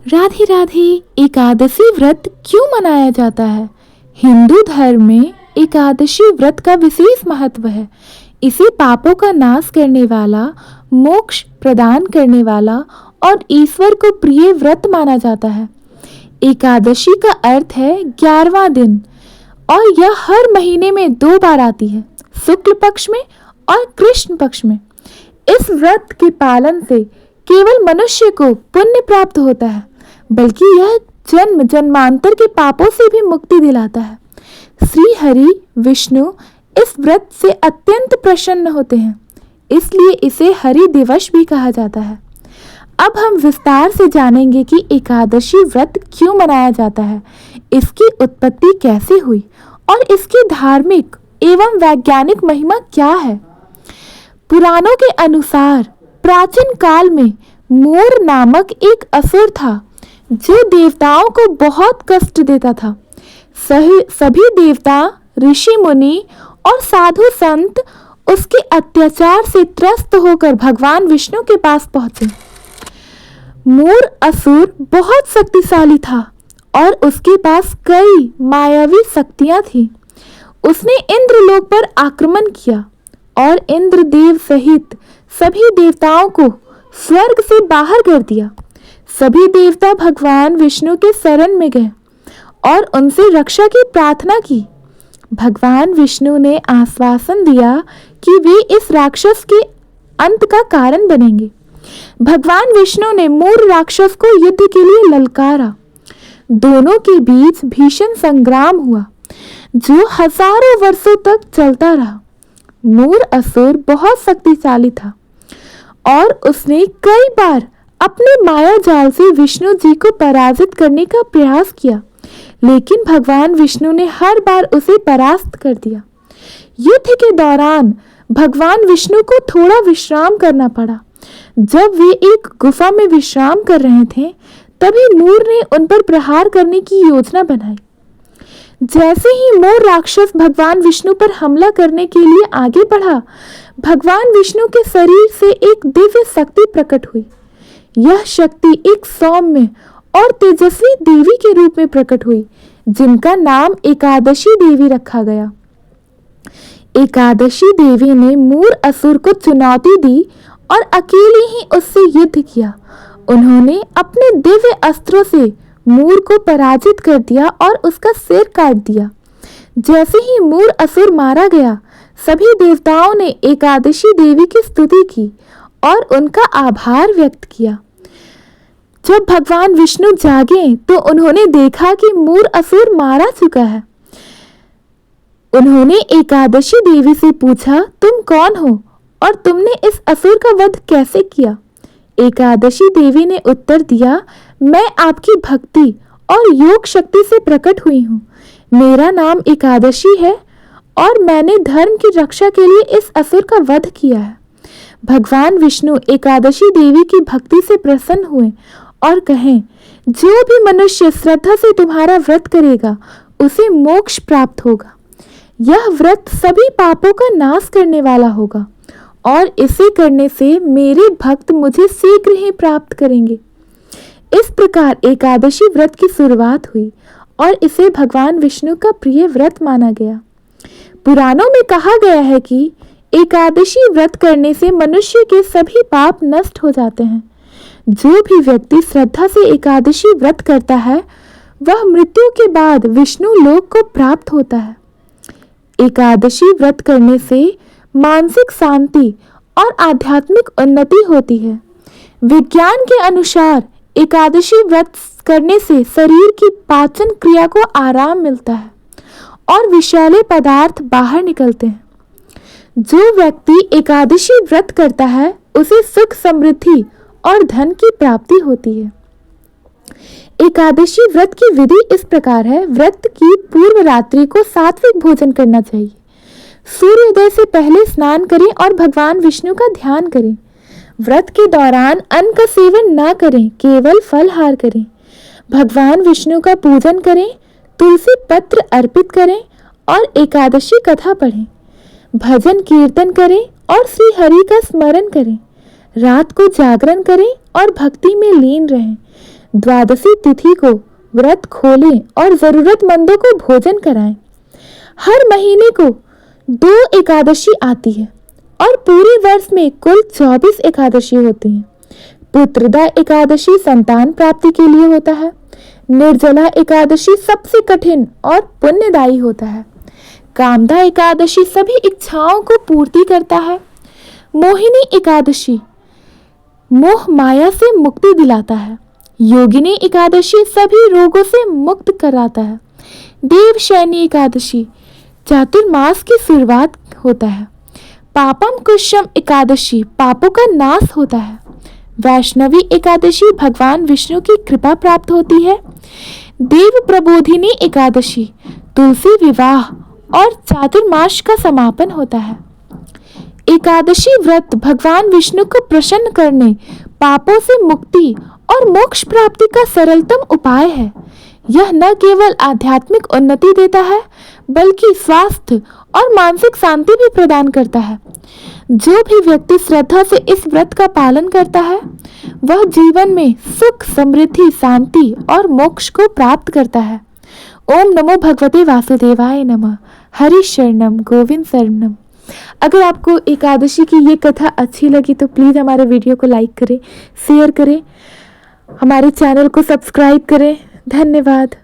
राधे राधे। एकादशी व्रत क्यों मनाया जाता है? हिंदू धर्म में एकादशी व्रत का विशेष महत्व है। इसे पापों का नाश करने वाला, मोक्ष प्रदान करने वाला और ईश्वर को प्रिय व्रत माना जाता है। एकादशी का अर्थ है 11वां दिन और यह हर महीने में 2 बार आती है, शुक्ल पक्ष में और कृष्ण पक्ष में। इस व्रत के पालन से केवल मनुष्य को पुण्य प्राप्त होता है, बल्कि यह जन्म जन्मांतर के पापों से भी मुक्ति दिलाता है। श्री हरि विष्णु इस व्रत से अत्यंत प्रसन्न होते हैं, इसलिए इसे हरि दिवस भी कहा जाता है। अब हम विस्तार से जानेंगे कि एकादशी व्रत क्यों मनाया जाता है, इसकी उत्पत्ति कैसे हुई और इसकी धार्मिक एवं वैज्ञानिक महिमा क्या है। पुराणों के अनुसार प्राचीन काल में मोर नामक एक असुर था जो देवताओं को बहुत कष्ट देता था। सभी देवता, ऋषि मुनि और साधु संत उसके अत्याचार से त्रस्त होकर भगवान विष्णु के पास पहुंचे। मोर असुर बहुत शक्तिशाली था और उसके पास कई मायावी शक्तियां थी। उसने इंद्रलोक पर आक्रमण किया और इंद्रदेव सहित सभी देवताओं को स्वर्ग से बाहर कर दिया। सभी देवता भगवान विष्णु के शरण में गए और उनसे रक्षा की प्रार्थना की। भगवान विष्णु ने आश्वासन दिया कि वे इस राक्षस के अंत का कारण बनेंगे। भगवान विष्णु ने मोर राक्षस को युद्ध के लिए ललकारा। दोनों के बीच भीषण संग्राम हुआ जो हजारों वर्षों तक चलता रहा। मोर असुर बहुत शक्तिशाली था और उसने कई बार अपने माया जाल से विष्णु जी को पराजित करने का प्रयास किया, लेकिन भगवान विष्णु ने हर बार उसे परास्त कर दिया। युद्ध के दौरान भगवान विष्णु को थोड़ा विश्राम करना पड़ा। जब वे एक गुफा में विश्राम कर रहे थे, तभी मोर ने उन पर प्रहार करने की योजना बनाई। जैसे ही मोर राक्षस भगवान विष्णु पर हमला करने के लिए आगे बढ़ा, भगवान विष्णु के शरीर से एक दिव्य शक्ति प्रकट हुई। यह शक्ति एक सौम्य और तेजस्वी देवी के रूप में प्रकट हुई, जिनका नाम एकादशी देवी रखा गया। एकादशी देवी ने मोर असुर को चुनौती दी और अकेले ही उससे युद्ध किया। उन्होंने अपने दिव्य अस्त्रों से मोर को पराजित कर दिया और उसका सिर काट दिया। जैसे ही मोर असुर मारा गया, सभी देवताओं ने एकादशी देवी की स्तुति की और उनका आभार व्यक्त किया। जब भगवान विष्णु जागे तो उन्होंने देखा कि मोर असुर मारा चुका है। उन्होंने एकादशी देवी से पूछा, तुम कौन हो और तुमने इस असुर का वध कैसे किया? एकादशी देवी ने उत्तर दिया, मैं आपकी भक्ति और योग शक्ति से प्रकट हुई हूँ। मेरा नाम एकादशी है और मैंने धर्म की रक्षा के लिए इस असुर का वध किया है। भगवान विष्णु एकादशी देवी की भक्ति से प्रसन्न हुए और कहें, जो भी मनुष्य श्रद्धा से तुम्हारा व्रत करेगा उसे मोक्ष प्राप्त होगा। यह व्रत सभी पापों का नाश करने वाला होगा और इसे करने से मेरे भक्त मुझे शीघ्र ही प्राप्त करेंगे। इस प्रकार एकादशी व्रत की शुरुआत हुई और इसे भगवान विष्णु का प्रिय व्रत माना गया। पुराणों में कहा गया है कि एकादशी व्रत करने से मनुष्य के सभी पाप नष्ट हो जाते हैं। जो भी व्यक्ति श्रद्धा से एकादशी व्रत करता है, वह मृत्यु के बाद विष्णु लोक को प्राप्त होता है। एकादशी व्रत करने से मानसिक शांति और आध्यात्मिक उन्नति होती है। विज्ञान के अनुसार एकादशी व्रत करने से शरीर की पाचन क्रिया को आराम मिलता है और विषैले पदार्थ बाहर निकलते हैं। जो व्यक्ति एकादशी व्रत करता है, उसे सुख, समृद्धि और धन की प्राप्ति होती है। एकादशी व्रत की विधि इस प्रकार है। व्रत की पूर्व रात्रि को सात्विक भोजन करना चाहिए। सूर्योदय से पहले स्नान करें और भगवान विष्णु का ध्यान करें। व्रत के दौरान अन्न का सेवन ना करें, केवल फलहार करें। भगवान विष्णु का पूजन करें, तुलसी पत्र अर्पित करें और एकादशी कथा पढ़ें। भजन कीर्तन करें और श्री हरि का स्मरण करें। रात को जागरण करें और भक्ति में लीन रहें। द्वादशी तिथि को व्रत खोलें और जरूरतमंदों को भोजन कराएं। हर महीने को 2 एकादशी आती है और पूरे वर्ष में कुल 24 एकादशी होती हैं। पुत्रदा एकादशी संतान प्राप्ति के लिए होता है। निर्जला एकादशी सबसे कठिन और पुण्यदायी होता है। कामदा एकादशी सभी इच्छाओं को पूर्ति करता है। मोहिनी एकादशी मोह माया से मुक्ति दिलाता है। योगिनी एकादशी सभी रोगों से मुक्त कराता है। देवशयनी एकादशी चातुर्मास की शुरुआत होता है। पापम कुशम एकादशी पापों का नाश होता है। वैष्णवी एकादशी भगवान विष्णु की कृपा प्राप्त होती है। देव प्रबोधिनी एकादशी तुलसी विवाह और चातुर्मास का समापन होता है। एकादशी व्रत भगवान विष्णु को प्रसन्न करने, पापों से मुक्ति और मोक्ष प्राप्ति का सरलतम उपाय है। यह न केवल आध्यात्मिक उन्नति देता है बल्कि स्वास्थ्य और मानसिक शांति भी प्रदान करता है। जो भी व्यक्ति श्रद्धा से इस व्रत का पालन करता है वह जीवन में सुख, समृद्धि, शांति और मोक्ष को प्राप्त करता है। ओम नमो भगवते वासुदेवाय नमः। हरि शरणम गोविंद शरणम। अगर आपको एकादशी की ये कथा अच्छी लगी तो प्लीज़ हमारे वीडियो को लाइक करें, शेयर करें, हमारे चैनल को सब्सक्राइब करें। धन्यवाद।